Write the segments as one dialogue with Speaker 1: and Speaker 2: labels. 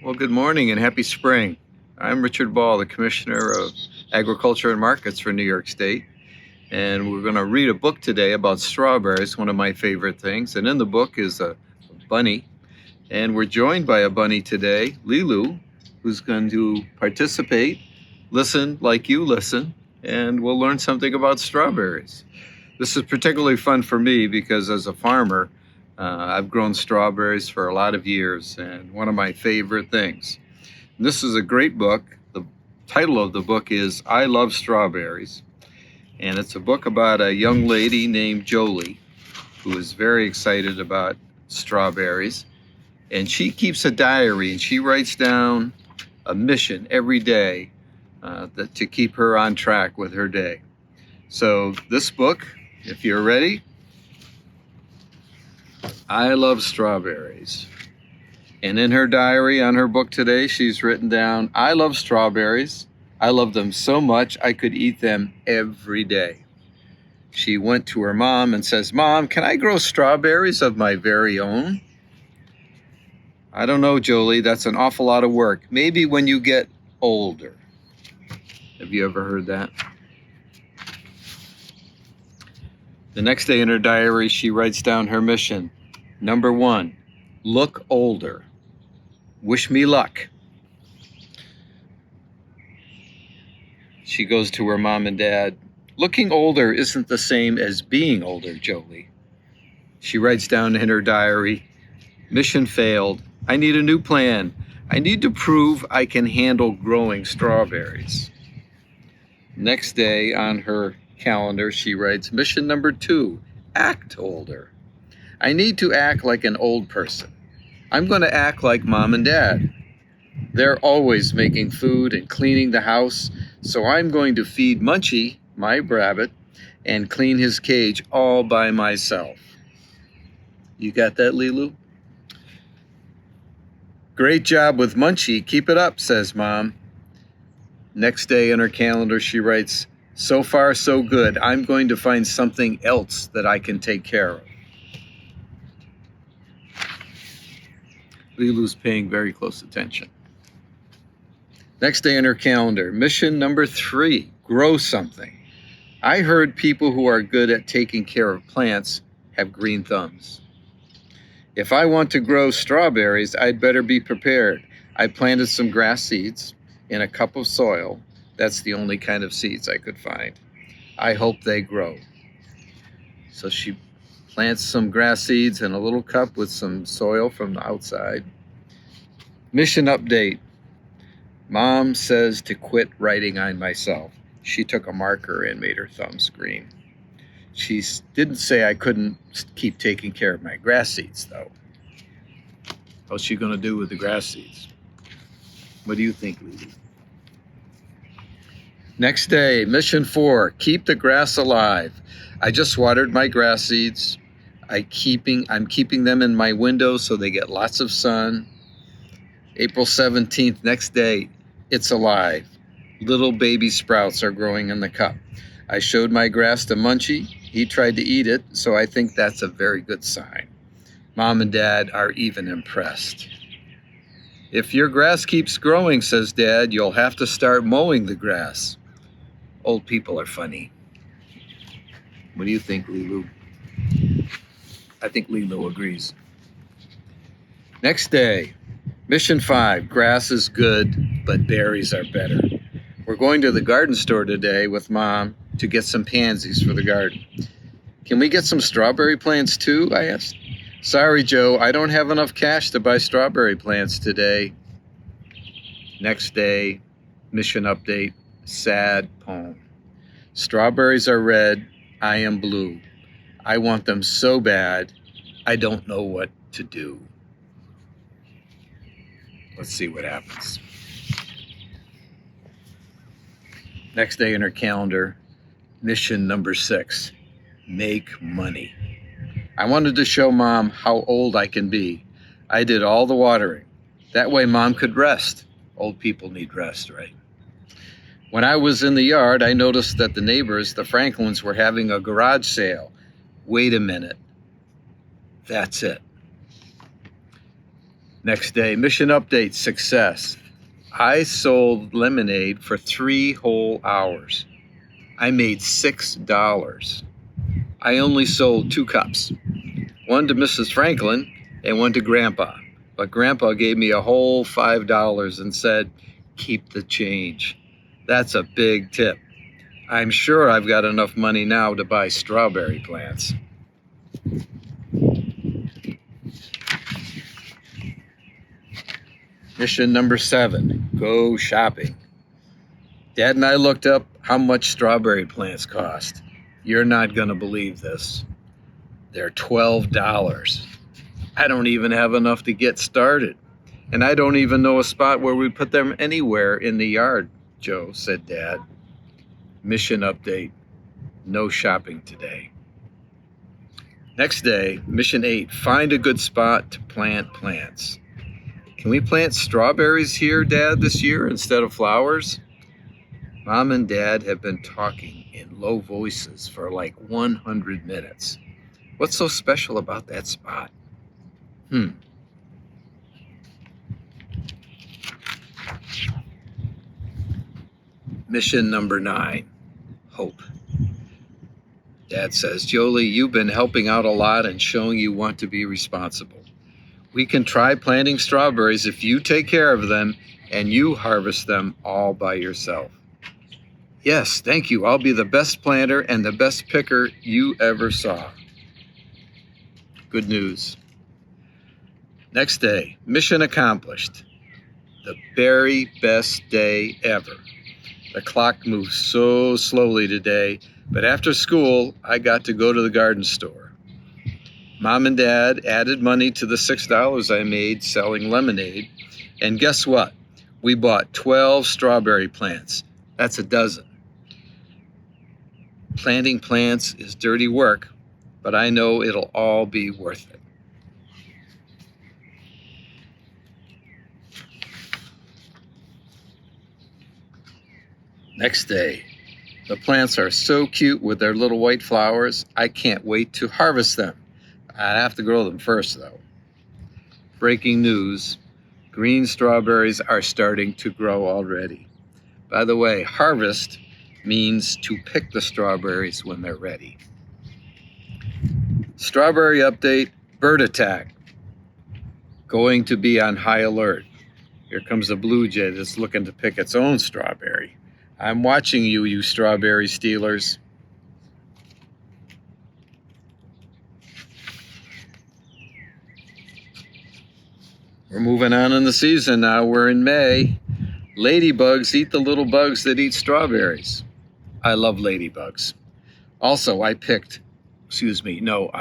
Speaker 1: Well, good morning and happy spring. I'm Richard Ball, the Commissioner of Agriculture and Markets for New York State. And we're going to read a book today about strawberries, one of my favorite things. And in the book is a bunny. And we're joined by a bunny today, Lilu, who's going to participate, listen like you listen, and we'll learn something about strawberries. This is particularly fun for me because as a farmer, I've grown strawberries for a lot of years, and one of my favorite things. This is a great book. The title of the book is I Love Strawberries, and it's a book about a young lady named Jolie who is very excited about strawberries, and she keeps a diary and she writes down a mission every day to keep her on track with her day. So this book, if you're ready, I Love Strawberries. And in her diary on her book today, she's written down, I love strawberries. I love them so much I could eat them every day. She went to her mom and says, Mom, can I grow strawberries of my very own? I don't know, Jolie, that's an awful lot of work. Maybe when you get older. Have you ever heard that? The next day in her diary, she writes down her mission. Number 1, look older. Wish me luck. She goes to her mom and dad. Looking older isn't the same as being older, Jolie. She writes down in her diary, mission failed. I need a new plan. I need to prove I can handle growing strawberries. Next day on her calendar, she writes, mission number 2, act older. I need to act like an old person. I'm going to act like Mom and Dad. They're always making food and cleaning the house, so I'm going to feed Munchie, my rabbit, and clean his cage all by myself. You got that, Lilu? Great job with Munchie. Keep it up, says Mom. Next day in her calendar, she writes, so far, so good. I'm going to find something else that I can take care of. Lilu's paying very close attention. Next day in her calendar, mission number 3, grow something. I heard people who are good at taking care of plants have green thumbs. If I want to grow strawberries, I'd better be prepared. I planted some grass seeds in a cup of soil. That's the only kind of seeds I could find. I hope they grow. So she plants some grass seeds in a little cup with some soil from the outside. Mission update. Mom says to quit writing on myself. She took a marker and made her thumbs green. She didn't say I couldn't keep taking care of my grass seeds, though. What's she going to do with the grass seeds? What do you think, Lily? Next day, mission 4, keep the grass alive. I just watered my grass seeds. I'm keeping them in my window so they get lots of sun. April 17th, next day, it's alive. Little baby sprouts are growing in the cup. I showed my grass to Munchie. He tried to eat it, so I think that's a very good sign. Mom and Dad are even impressed. If your grass keeps growing, says Dad, you'll have to start mowing the grass. Old people are funny. What do you think, Lilu? I think Lilu agrees. Next day, mission 5, grass is good, but berries are better. We're going to the garden store today with Mom to get some pansies for the garden. Can we get some strawberry plants too? I asked. Sorry, Joe, I don't have enough cash to buy strawberry plants today. Next day, mission update, sad poem. Strawberries are red, I am blue. I want them so bad, I don't know what to do. Let's see what happens. Next day in her calendar, mission number 6, make money. I wanted to show Mom how old I can be. I did all the watering. That way Mom could rest. Old people need rest, right? When I was in the yard, I noticed that the neighbors, the Franklins, were having a garage sale. Wait a minute. That's it. Next day, mission update, success. I sold lemonade for 3 whole hours. I made $6. I only sold 2 cups, one to Mrs. Franklin and one to Grandpa. But Grandpa gave me a whole $5 and said, keep the change. That's a big tip. I'm sure I've got enough money now to buy strawberry plants. Mission number 7, go shopping. Dad and I looked up how much strawberry plants cost. You're not going to believe this. They're $12. I don't even have enough to get started. And I don't even know a spot where we put them anywhere in the yard, Joe, said Dad. Mission update, no shopping today. Next day, mission 8, find a good spot to plant plants. Can we plant strawberries here, Dad, this year instead of flowers? Mom and Dad have been talking in low voices for like 100 minutes. What's so special about that spot? Mission number 9, hope. Dad says, Jolie, you've been helping out a lot and showing you want to be responsible. We can try planting strawberries if you take care of them and you harvest them all by yourself. Yes, thank you. I'll be the best planter and the best picker you ever saw. Good news. Next day, mission accomplished. The very best day ever. The clock moved so slowly today, but after school, I got to go to the garden store. Mom and Dad added money to the $6 I made selling lemonade, and guess what? We bought 12 strawberry plants. That's a dozen. Planting plants is dirty work, but I know it'll all be worth it. Next day, the plants are so cute with their little white flowers, I can't wait to harvest them. I have to grow them first, though. Breaking news, green strawberries are starting to grow already. By the way, harvest means to pick the strawberries when they're ready. Strawberry update, bird attack. Going to be on high alert. Here comes a blue jay that's looking to pick its own strawberry. I'm watching you, you strawberry stealers. We're moving on in the season now. We're in May. Ladybugs eat the little bugs that eat strawberries. I love ladybugs. Also, I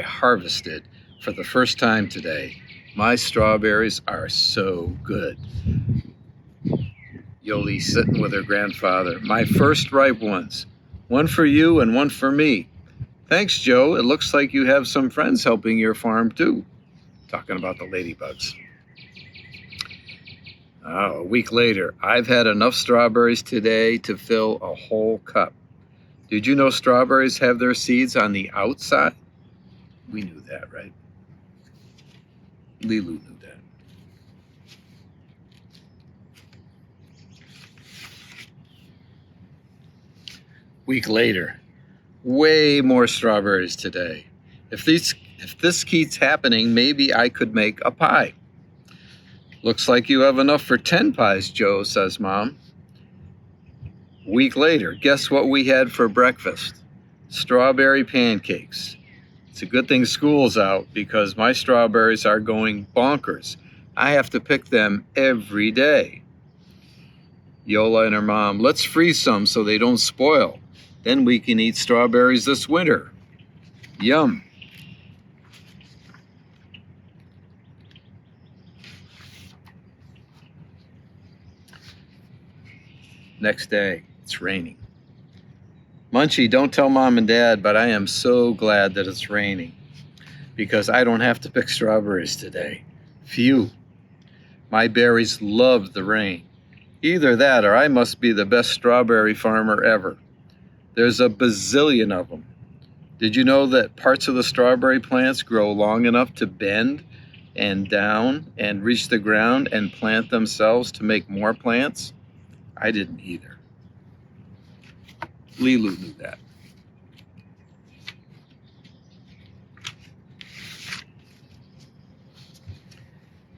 Speaker 1: harvested for the first time today. My strawberries are so good. Jolie sitting with her grandfather. My first ripe ones. One for you and one for me. Thanks, Joe. It looks like you have some friends helping your farm too. Talking about the ladybugs. A week later, I've had enough strawberries today to fill a whole cup. Did you know strawberries have their seeds on the outside? We knew that, right? Lilu knew that. Week later, way more strawberries today. If this keeps happening, maybe I could make a pie. Looks like you have enough for 10 pies, Joe, says Mom. Week later, guess what we had for breakfast? Strawberry pancakes. It's a good thing school's out because my strawberries are going bonkers. I have to pick them every day. Yola and her mom, let's freeze some so they don't spoil. Then we can eat strawberries this winter. Yum. Next day, it's raining. Munchie, don't tell Mom and Dad, but I am so glad that it's raining because I don't have to pick strawberries today. Phew. My berries love the rain. Either that or I must be the best strawberry farmer ever. There's a bazillion of them. Did you know that parts of the strawberry plants grow long enough to bend and down and reach the ground and plant themselves to make more plants? I didn't either. Lilu knew that.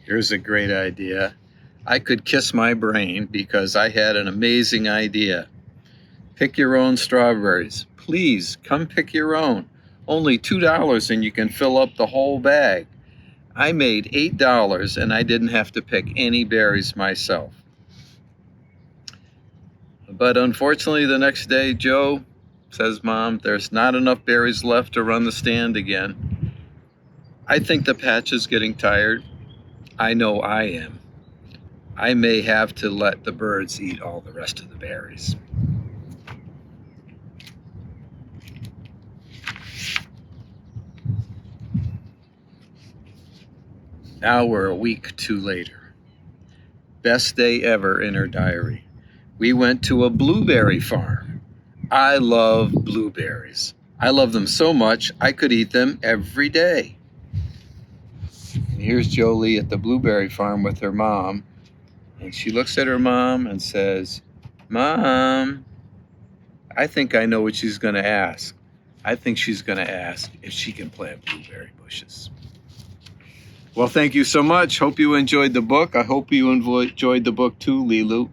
Speaker 1: Here's a great idea. I could kiss my brain because I had an amazing idea. Pick your own strawberries. Please come pick your own. Only $2 and you can fill up the whole bag. I made $8 and I didn't have to pick any berries myself. But unfortunately, the next day, Joe says, Mom, there's not enough berries left to run the stand again. I think the patch is getting tired. I know I am. I may have to let the birds eat all the rest of the berries. Now we're a week too later. Best day ever in her diary. We went to a blueberry farm. I love blueberries. I love them so much I could eat them every day. And here's Jolie at the blueberry farm with her mom. And she looks at her mom and says, Mom, I think I know what she's going to ask. I think she's going to ask if she can plant blueberry bushes. Well, thank you so much. Hope you enjoyed the book. I hope you enjoyed the book too, Lilu.